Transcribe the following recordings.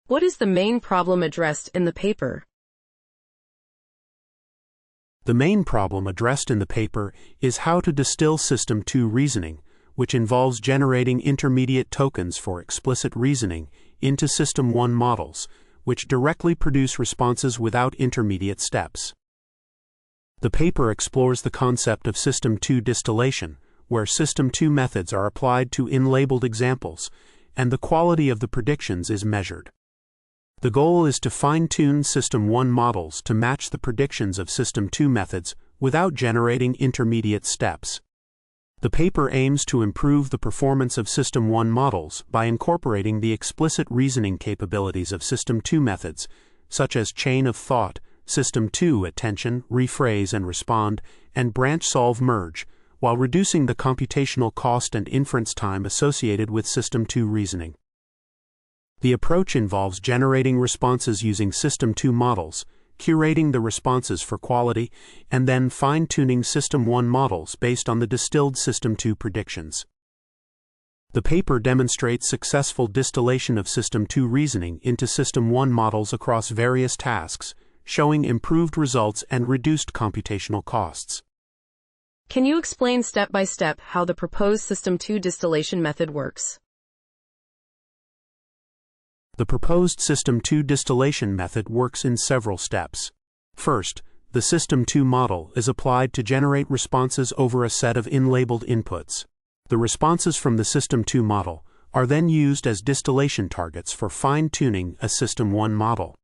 What is the main problem addressed in the paper? The main problem addressed in the paper is how to distill System 2 reasoning, which involves generating intermediate tokens for explicit reasoning into System 1 models, which directly produce responses without intermediate steps. The paper explores the concept of System 2 distillation, where System 2 methods are applied to in-labeled examples, and the quality of the predictions is measured. The goal is to fine-tune System 1 models to match the predictions of System 2 methods without generating intermediate steps. The paper aims to improve the performance of System 1 models by incorporating the explicit reasoning capabilities of System 2 methods, such as chain of thought, System 2 attention, rephrase and respond, and branch-solve-merge, while reducing the computational cost and inference time associated with System 2 reasoning. The approach involves generating responses using System 2 models, curating the responses for quality, and then fine-tuning System 1 models based on the distilled System 2 predictions. The paper demonstrates successful distillation of System 2 reasoning into System 1 models across various tasks, showing improved results and reduced computational costs. Can you explain step by step how the proposed System 2 distillation method works? The proposed System 2 distillation method works in several steps. First, the System 2 model is applied to generate responses over a set of in-labeled inputs. The responses from the System 2 model are then used as distillation targets for fine-tuning a System 1 model.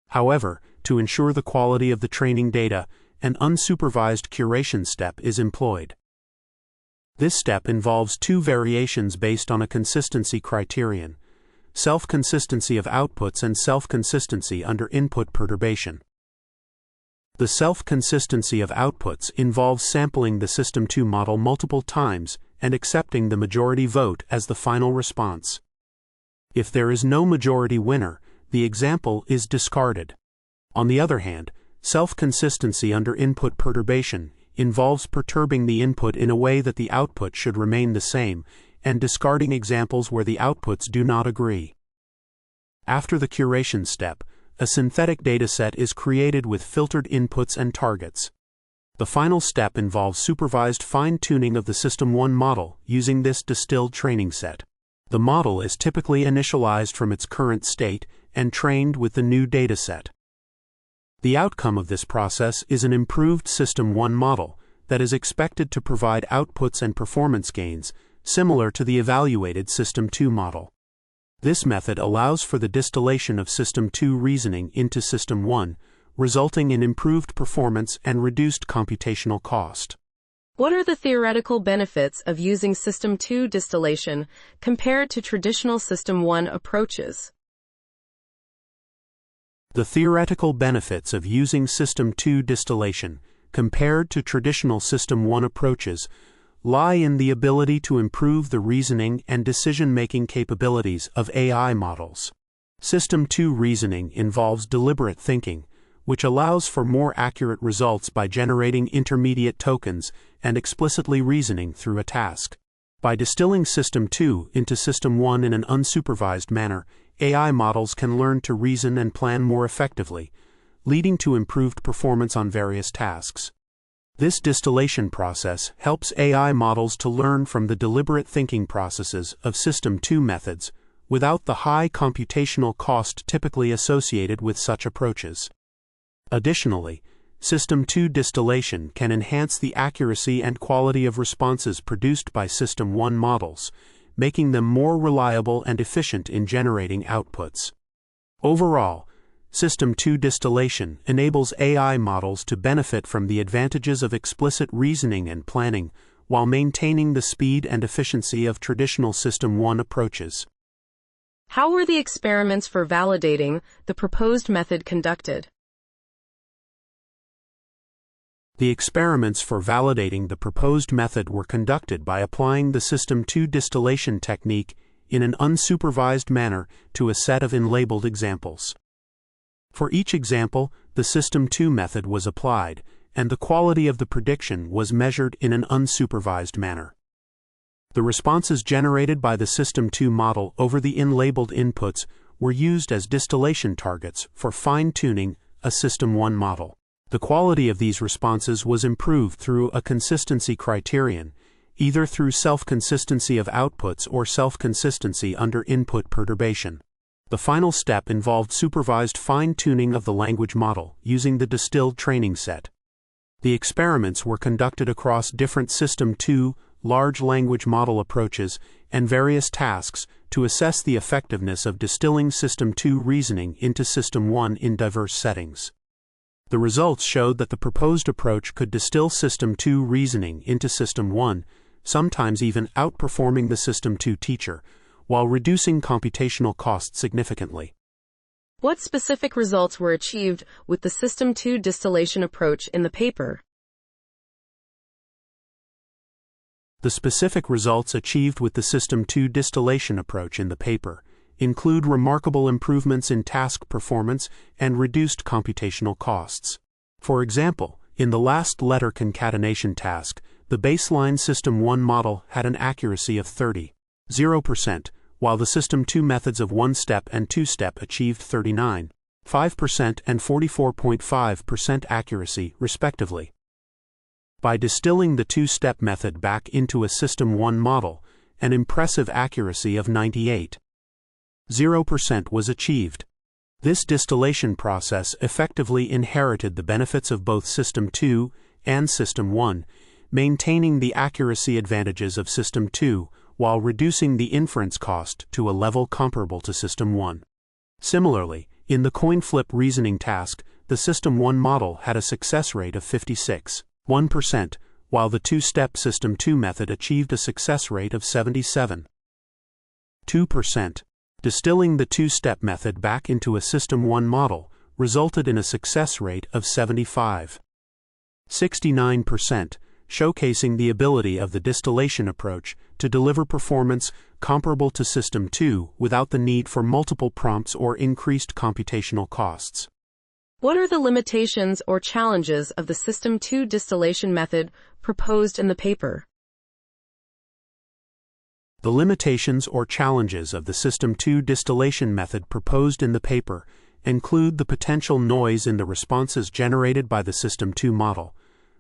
However, to ensure the quality of the training data, an unsupervised curation step is employed. This step involves two variations based on a consistency criterion: self-consistency of outputs and self-consistency under input perturbation. The self-consistency of outputs involves sampling the System 2 model multiple times and accepting the majority vote as the final response. If there is no majority winner, the example is discarded. On the other hand, self-consistency under input perturbation involves perturbing the input in a way that the output should remain the same, and discarding examples where the outputs do not agree. After the curation step, a synthetic dataset is created with filtered inputs and targets. The final step involves supervised fine-tuning of the System 1 model using this distilled training set. The model is typically initialized from its current state and trained with the new dataset. The outcome of this process is an improved System 1 model that is expected to provide outputs and performance gains similar to the evaluated System 2 model. This method allows for the distillation of System 2 reasoning into System 1, resulting in improved performance and reduced computational cost. What are the theoretical benefits of using System 2 distillation compared to traditional System 1 approaches? The theoretical benefits of using System 2 distillation compared to traditional System 1 approaches lie in the ability to improve the reasoning and decision-making capabilities of AI models. System 2 reasoning involves deliberate thinking, which allows for more accurate results by generating intermediate tokens and explicitly reasoning through a task. By distilling System 2 into System 1 in an unsupervised manner, AI models can learn to reason and plan more effectively, leading to improved performance on various tasks. This distillation process helps AI models to learn from the deliberate thinking processes of System 2 methods without the high computational cost typically associated with such approaches. Additionally, System 2 distillation can enhance the accuracy and quality of responses produced by System 1 models, making them more reliable and efficient in generating outputs. Overall, System 2 distillation enables AI models to benefit from the advantages of explicit reasoning and planning while maintaining the speed and efficiency of traditional System 1 approaches. How were the experiments for validating the proposed method conducted? The experiments for validating the proposed method were conducted by applying the System 2 distillation technique in an unsupervised manner to a set of in-labeled examples. For each example, the System 2 method was applied, and the quality of the prediction was measured in an unsupervised manner. The responses generated by the System 2 model over the in-labeled inputs were used as distillation targets for fine-tuning a System 1 model. The quality of these responses was improved through a consistency criterion, either through self-consistency of outputs or self-consistency under input perturbation. The final step involved supervised fine-tuning of the language model using the distilled training set. The experiments were conducted across different System 2 large language model approaches and various tasks to assess the effectiveness of distilling System 2 reasoning into System 1 in diverse settings. The results showed that the proposed approach could distill System 2 reasoning into System 1, sometimes even outperforming the System 2 teacher, while reducing computational costs significantly. What specific results were achieved with the System 2 distillation approach in the paper? The specific results achieved with the System 2 distillation approach in the paper include remarkable improvements in task performance and reduced computational costs. For example, in the last letter concatenation task, the baseline System 1 model had an accuracy of 30.0%, while the System 2 methods of one-step and two-step achieved 39.5% and 44.5% accuracy, respectively. By distilling the two-step method back into a System 1 model, an impressive accuracy of 98.0% was achieved. This distillation process effectively inherited the benefits of both System 2 and System 1, maintaining the accuracy advantages of System 2 while reducing the inference cost to a level comparable to System 1. Similarly, in the coin flip reasoning task, the System 1 model had a success rate of 56.1%, while the two-step System 2 method achieved a success rate of 77.2%. Distilling the two-step method back into a System 1 model resulted in a success rate of 75.69%, showcasing the ability of the distillation approach to deliver performance comparable to System 2 without the need for multiple prompts or increased computational costs. What are the limitations or challenges of the System 2 distillation method proposed in the paper? The limitations or challenges of the System 2 distillation method proposed in the paper include the potential noise in the responses generated by the System 2 model,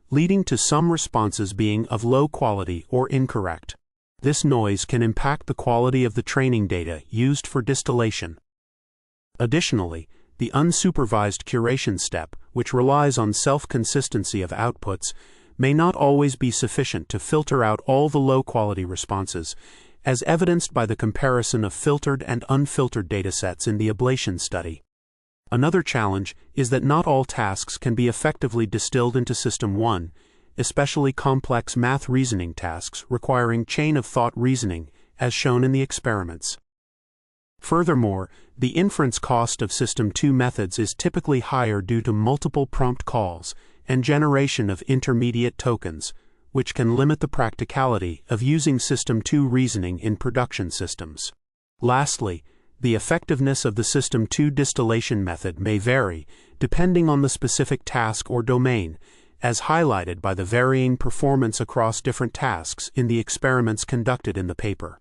leading to some responses being of low quality or incorrect. This noise can impact the quality of the training data used for distillation. Additionally, the unsupervised curation step, which relies on self-consistency of outputs, may not always be sufficient to filter out all the low-quality responses, as evidenced by the comparison of filtered and unfiltered datasets in the ablation study. Another challenge is that not all tasks can be effectively distilled into System 1, especially complex math reasoning tasks requiring chain-of-thought reasoning, as shown in the experiments. Furthermore, the inference cost of System 2 methods is typically higher due to multiple prompt calls and generation of intermediate tokens, which can limit the practicality of using System 2 reasoning in production systems. Lastly, the effectiveness of the System 2 distillation method may vary depending on the specific task or domain, as highlighted by the varying performance across different tasks in the experiments conducted in the paper.